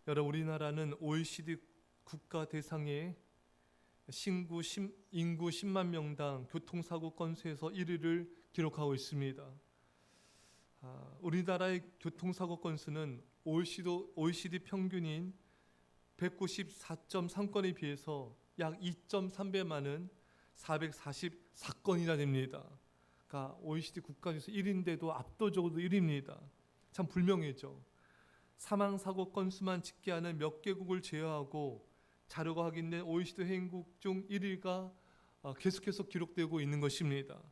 여러분, 우리나라는 OECD 국가 대상의 인구 10만 명당 교통사고 건수에서 1위를 기록하고 있습니다. 우리나라의 교통사고 건수는 OECD 평균인 194.3건에 비해서 약 2.3배 많은 444건이나 됩니다. 그러니까 OECD 국가 중에서 1위인데도 압도적으로 1위입니다. 참 불명예죠. 사망사고 건수만 집계하는 몇 개국을 제외하고 자료가 확인된 OECD 회원국 중 1위가 계속해서 기록되고 있는 것입니다.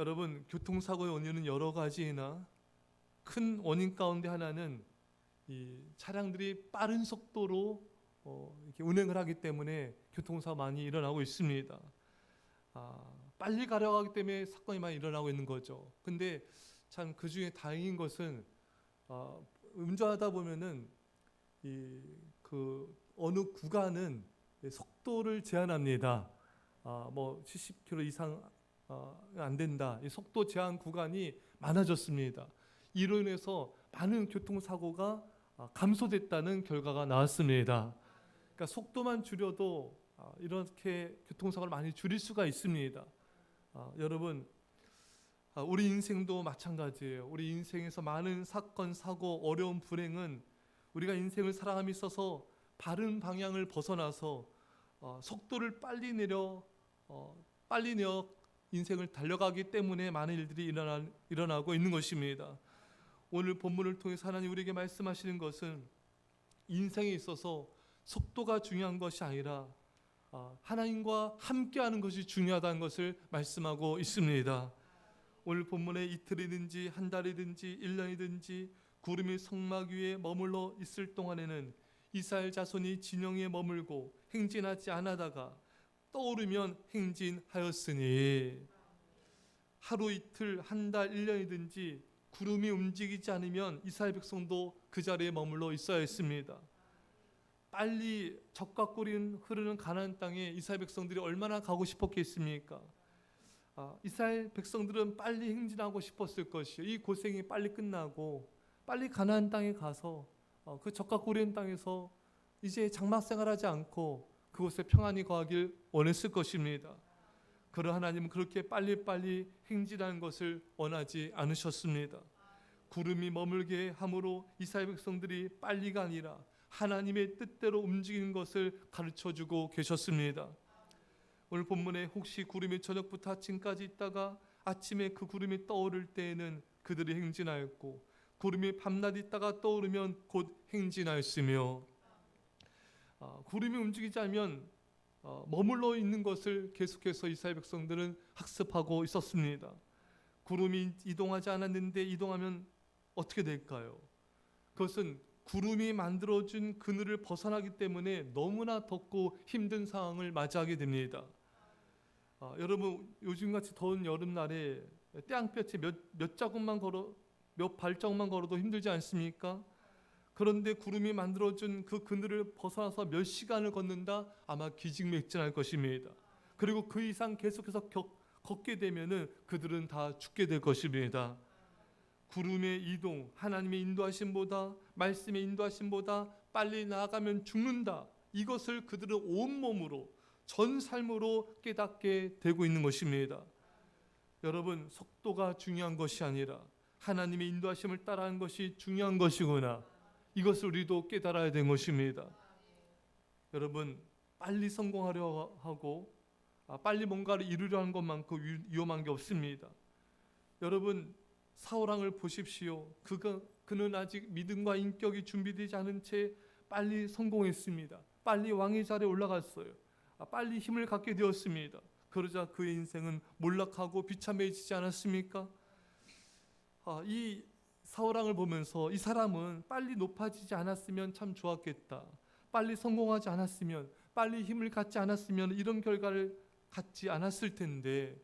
여러분, 교통사고의 원인은 여러 가지이나 큰 원인 가운데 하나는 이 차량들이 빠른 속도로 이렇게 운행을 하기 때문에 교통사고 많이 일어나고 있습니다. 빨리 가려고 하기 때문에 사건이 많이 일어나고 있는 거죠. 근데 참 그 중에 다행인 것은 운전하다 보면은 그 어느 구간은 속도를 제한합니다. 뭐 70km 이상 안 된다. 이 속도 제한 구간이 많아졌습니다. 이로 인해서 많은 교통사고가 감소됐다는 결과가 나왔습니다. 그러니까 속도만 줄여도 이렇게 교통사고를 많이 줄일 수가 있습니다. 여러분, 우리 인생도 마찬가지예요. 우리 인생에서 많은 사건, 사고, 어려운 불행은 우리가 인생을 살아감에 있어서 바른 방향을 벗어나서 속도를 빨리 내려 인생을 달려가기 때문에 많은 일들이 일어나고 있는 것입니다. 오늘 본문을 통해서 하나님 우리에게 말씀하시는 것은 인생에 있어서 속도가 중요한 것이 아니라 하나님과 함께하는 것이 중요하다는 것을 말씀하고 있습니다. 오늘 본문에 이틀이든지 한 달이든지 1년이든지 구름이 성막 위에 머물러 있을 동안에는 이스라엘 자손이 진영에 머물고 행진하지 않다가 떠오르면 행진하였으니, 하루 이틀 한 달 1년이든지 구름이 움직이지 않으면 이스라엘 백성도 그 자리에 머물러 있어야 했습니다. 빨리 적과 꿀이 흐르는 가나안 땅에 이스라엘 백성들이 얼마나 가고 싶었겠습니까? 이스라엘 백성들은 빨리 행진하고 싶었을 것이요. 이 고생이 빨리 끝나고 빨리 가나안 땅에 가서 그 적과 꿀인 땅에서 이제 장막 생활하지 않고 그곳에 평안히 거하길 원했을 것입니다. 그러나 하나님은 그렇게 빨리빨리 행진하는 것을 원하지 않으셨습니다. 구름이 머물게 함으로 이스라엘 백성들이 빨리가 아니라 하나님의 뜻대로 움직이는 것을 가르쳐주고 계셨습니다. 오늘 본문에 혹시 구름이 저녁부터 아침까지 있다가 아침에 그 구름이 떠오를 때에는 그들이 행진하였고, 구름이 밤낮 있다가 떠오르면 곧 행진하였으며, 구름이 움직이지 않으면 머물러 있는 것을 계속해서 이스라엘 백성들은 학습하고 있었습니다. 구름이 이동하지 않았는데 이동하면 어떻게 될까요? 그것은 구름이 만들어준 그늘을 벗어나기 때문에 너무나 덥고 힘든 상황을 맞이하게 됩니다. 여러분, 요즘같이 더운 여름날에 땡볕에 몇 발자국만 걸어도 힘들지 않습니까? 그런데 구름이 만들어준 그 그늘을 벗어나서 몇 시간을 걷는다? 아마 기진맥진할 것입니다. 그리고 그 이상 계속해서 걷게 되면은 그들은 다 죽게 될 것입니다. 구름의 이동, 하나님의 인도하심보다, 말씀의 인도하심보다 빨리 나아가면 죽는다. 이것을 그들은 온몸으로, 전 삶으로 깨닫게 되고 있는 것입니다. 여러분, 속도가 중요한 것이 아니라 하나님의 인도하심을 따라하는 것이 중요한 것이구나. 이것을 우리도 깨달아야 되는 것입니다. 여러분, 빨리 성공하려 하고 빨리 뭔가를 이루려 하는 것만큼 위험한 게 없습니다. 여러분, 사울왕을 보십시오. 그는 아직 믿음과 인격이 준비되지 않은 채 빨리 성공했습니다. 빨리 왕의 자리에 올라갔어요. 빨리 힘을 갖게 되었습니다. 그러자 그의 인생은 몰락하고 비참해지지 않았습니까? 이 사울왕을 보면서 이 사람은 빨리 높아지지 않았으면 참 좋았겠다. 빨리 성공하지 않았으면, 빨리 힘을 갖지 않았으면 이런 결과를 갖지 않았을 텐데,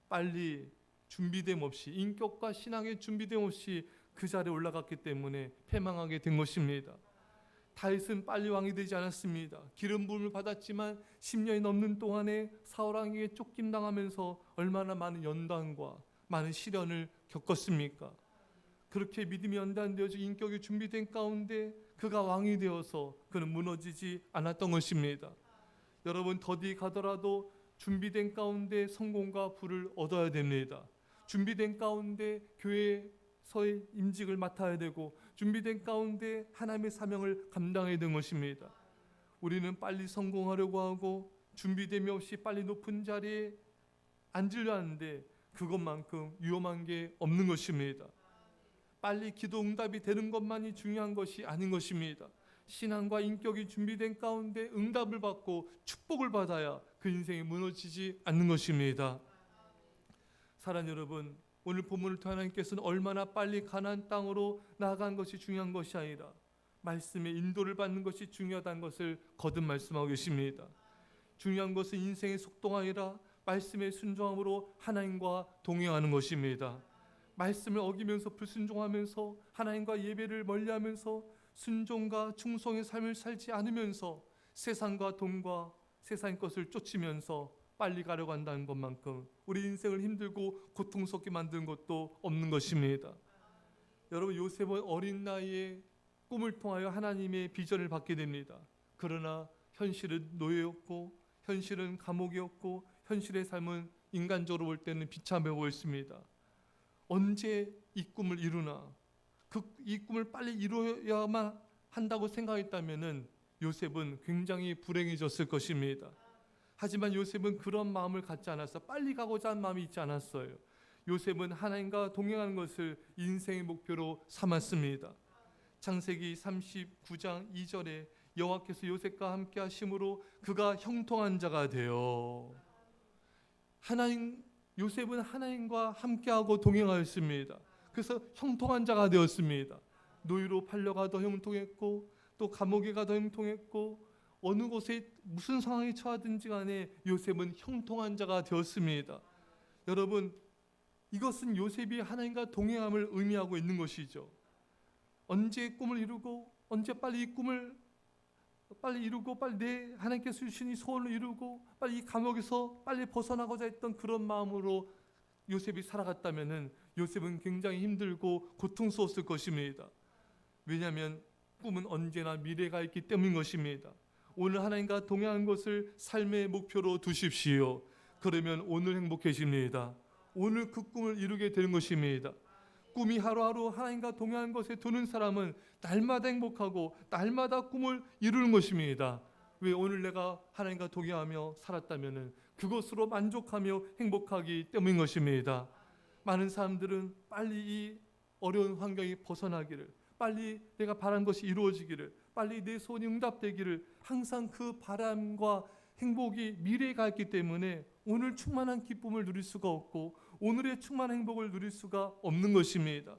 빨리 준비됨 없이, 인격과 신앙의 준비됨 없이 그 자리에 올라갔기 때문에 패망하게 된 것입니다. 다윗은 빨리 왕이 되지 않았습니다. 기름 부음을 받았지만 10년이 넘는 동안에 사울왕에게 쫓김당하면서 얼마나 많은 연단과 많은 시련을 겪었습니까? 그렇게 믿음이 연단되어져 인격이 준비된 가운데 그가 왕이 되어서 그는 무너지지 않았던 것입니다. 여러분, 더디 가더라도 준비된 가운데 성공과 부를 얻어야 됩니다. 준비된 가운데 교회에서의 임직을 맡아야 되고, 준비된 가운데 하나님의 사명을 감당해야 되는 것입니다. 우리는 빨리 성공하려고 하고 준비됨이 없이 빨리 높은 자리에 앉으려 하는데 그것만큼 위험한 게 없는 것입니다. 빨리 기도 응답이 되는 것만이 중요한 것이 아닌 것입니다. 신앙과 인격이 준비된 가운데 응답을 받고 축복을 받아야 그 인생이 무너지지 않는 것입니다. 사랑하는 여러분, 오늘 본문을 통해 하나님께서는 얼마나 빨리 가나안 땅으로 나아간 것이 중요한 것이 아니라 말씀의 인도를 받는 것이 중요하다는 것을 거듭 말씀하고 계십니다. 중요한 것은 인생의 속도가 아니라 말씀의 순종함으로 하나님과 동행하는 것입니다. 말씀을 어기면서 불순종하면서 하나님과 예배를 멀리하면서 순종과 충성의 삶을 살지 않으면서 세상과 돈과 세상의 것을 쫓으면서 빨리 가려고 한다는 것만큼 우리 인생을 힘들고 고통스럽게 만드는 것도 없는 것입니다. 여러분, 요셉은 어린 나이에 꿈을 통하여 하나님의 비전을 받게 됩니다. 그러나 현실은 노예였고 현실은 감옥이었고 현실의 삶은 인간적으로 볼 때는 비참해 보였습니다. 언제 이 꿈을 이루나, 이 꿈을 빨리 이루어야만 한다고 생각했다면 요셉은 굉장히 불행해졌을 것입니다. 하지만 요셉은 그런 마음을 갖지 않았어. 빨리 가고자 하는 마음이 있지 않았어요. 요셉은 하나님과 동행하는 것을 인생의 목표로 삼았습니다. 창세기 39장 2절에 여호와께서 요셉과 함께 하심으로 그가 형통한 자가 되어, 요셉은 하나님과 함께하고 동행하였습니다. 그래서 형통한 자가 되었습니다. 노예로 팔려가도 형통했고 또 감옥에 가도 형통했고 어느 곳에 무슨 상황에 처하든지 간에 요셉은 형통한 자가 되었습니다. 여러분, 이것은 요셉이 하나님과 동행함을 의미하고 있는 것이죠. 언제 꿈을 이루고 언제 빨리 이 꿈을 빨리 이루고 빨리 내 하나님께서 주신 이 소원을 이루고 빨리 이 감옥에서 빨리 벗어나고자 했던 그런 마음으로 요셉이 살아갔다면 요셉은 굉장히 힘들고 고통스러웠을 것입니다. 왜냐하면 꿈은 언제나 미래가 있기 때문인 것입니다. 오늘 하나님과 동행하는 것을 삶의 목표로 두십시오. 그러면 오늘 행복해집니다. 오늘 그 꿈을 이루게 되는 것입니다. 꿈이 하루하루 하나님과 동행하는 것에 두는 사람은 날마다 행복하고 날마다 꿈을 이루는 것입니다. 왜? 오늘 내가 하나님과 동행하며 살았다면 그것으로 만족하며 행복하기 때문인 것입니다. 많은 사람들은 빨리 이 어려운 환경이 벗어나기를, 빨리 내가 바란 것이 이루어지기를, 빨리 내 소원이 응답되기를, 항상 그 바람과 행복이 미래가 있기 때문에 오늘 충만한 기쁨을 누릴 수가 없고 오늘의 충만한 행복을 누릴 수가 없는 것입니다.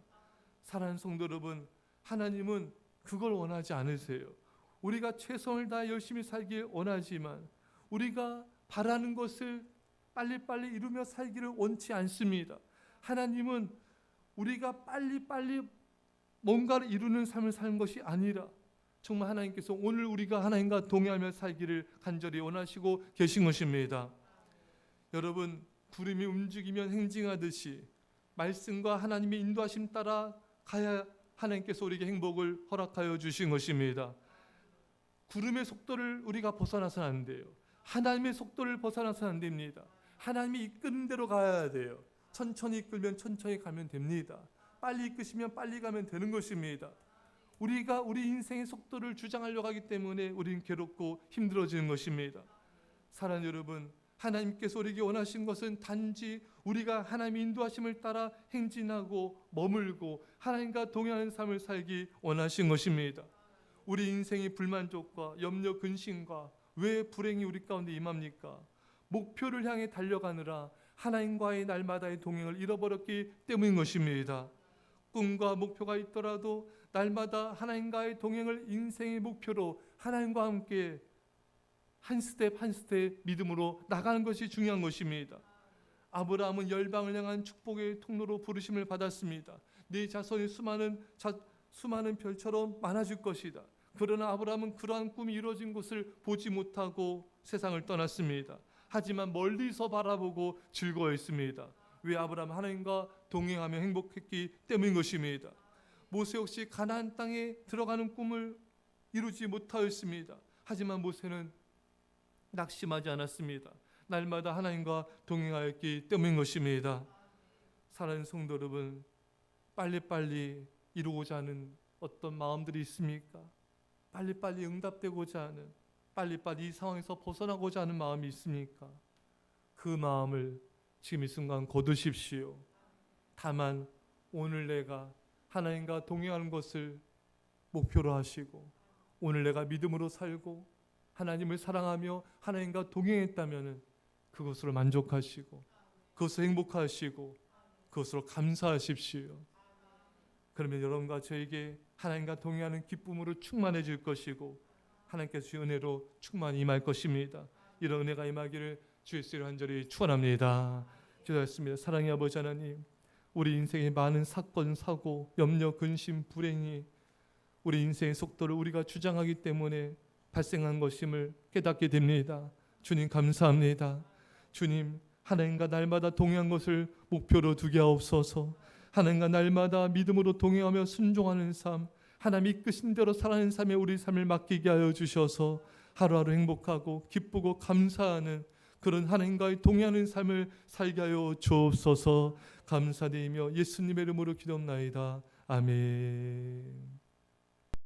사랑하는 성도 여러분, 하나님은 그걸 원하지 않으세요. 우리가 최선을 다해 열심히 살길 원하지만 우리가 바라는 것을 빨리빨리 이루며 살기를 원치 않습니다. 하나님은 우리가 빨리빨리 뭔가를 이루는 삶을 사는 것이 아니라 정말 하나님께서 오늘 우리가 하나님과 동행하며 살기를 간절히 원하시고 계신 것입니다. 여러분, 구름이 움직이면 행진하듯이 말씀과 하나님의 인도하심 따라 가야 하나님께서 우리에게 행복을 허락하여 주신 것입니다. 구름의 속도를 우리가 벗어나서는 안 돼요. 하나님의 속도를 벗어나서는 안 됩니다. 하나님이 이끄는 대로 가야 돼요. 천천히 이끌면 천천히 가면 됩니다. 빨리 이끄시면 빨리 가면 되는 것입니다. 우리가 우리 인생의 속도를 주장하려고 하기 때문에 우리는 괴롭고 힘들어지는 것입니다. 사랑하는 여러분, 하나님께서 우리에게 원하신 것은 단지 우리가 하나님의 인도하심을 따라 행진하고 머물고 하나님과 동행하는 삶을 살기 원하신 것입니다. 우리 인생의 불만족과 염려 근심과 왜 불행이 우리 가운데 임합니까? 목표를 향해 달려가느라 하나님과의 날마다의 동행을 잃어버렸기 때문인 것입니다. 꿈과 목표가 있더라도 날마다 하나님과의 동행을 인생의 목표로 하나님과 함께 한 스텝 한 스텝 믿음으로 나가는 것이 중요한 것입니다. 아브라함은 열방을 향한 축복의 통로로 부르심을 받았습니다. 네 자손이 수많은 별처럼 많아질 것이다. 그러나 아브라함은 그러한 꿈이 이루어진 것을 보지 못하고 세상을 떠났습니다. 하지만 멀리서 바라보고 즐거워했습니다. 왜? 아브라함은 하나님과 동행하며 행복했기 때문인 것입니다. 모세 역시 가나안 땅에 들어가는 꿈을 이루지 못하였습니다. 하지만 모세는 낙심하지 않았습니다. 날마다 하나님과 동행하였기 때문인 것입니다. 사랑하는 성도 여러분, 빨리빨리 이루고자 하는 어떤 마음들이 있습니까? 빨리빨리 응답되고자 하는, 빨리빨리 이 상황에서 벗어나고자 하는 마음이 있습니까? 그 마음을 지금 이 순간 거두십시오. 다만 오늘 내가 하나님과 동행하는 것을 목표로 하시고, 오늘 내가 믿음으로 살고 하나님을 사랑하며 하나님과 동행했다면 그것으로 만족하시고, 그것으로 행복하시고, 그것으로 감사하십시오. 그러면 여러분과 저에게 하나님과 동행하는 기쁨으로 충만해질 것이고, 하나님께서 주의 은혜로 충만히 임할 것입니다. 이런 은혜가 임하기를 주의 이름으로 간절히 축원합니다. 기도하겠습니다. 사랑의 아버지 하나님, 우리 인생의 많은 사건, 사고, 염려, 근심, 불행이 우리 인생의 속도를 우리가 주장하기 때문에 발생한 것임을 깨닫게 됩니다. 주님 감사합니다. 주님, 하나님과 날마다 동행한 것을 목표로 두게 하옵소서. 하나님과 날마다 믿음으로 동행하며 순종하는 삶, 하나님 이끄신 대로 살아가는 삶에 우리 삶을 맡기게 하여 주셔서 하루하루 행복하고 기쁘고 감사하는 그런 하나님과의 동행하는 삶을 살게 하여 주옵소서. 감사드리며 예수님의 이름으로 기도합나이다. 아멘.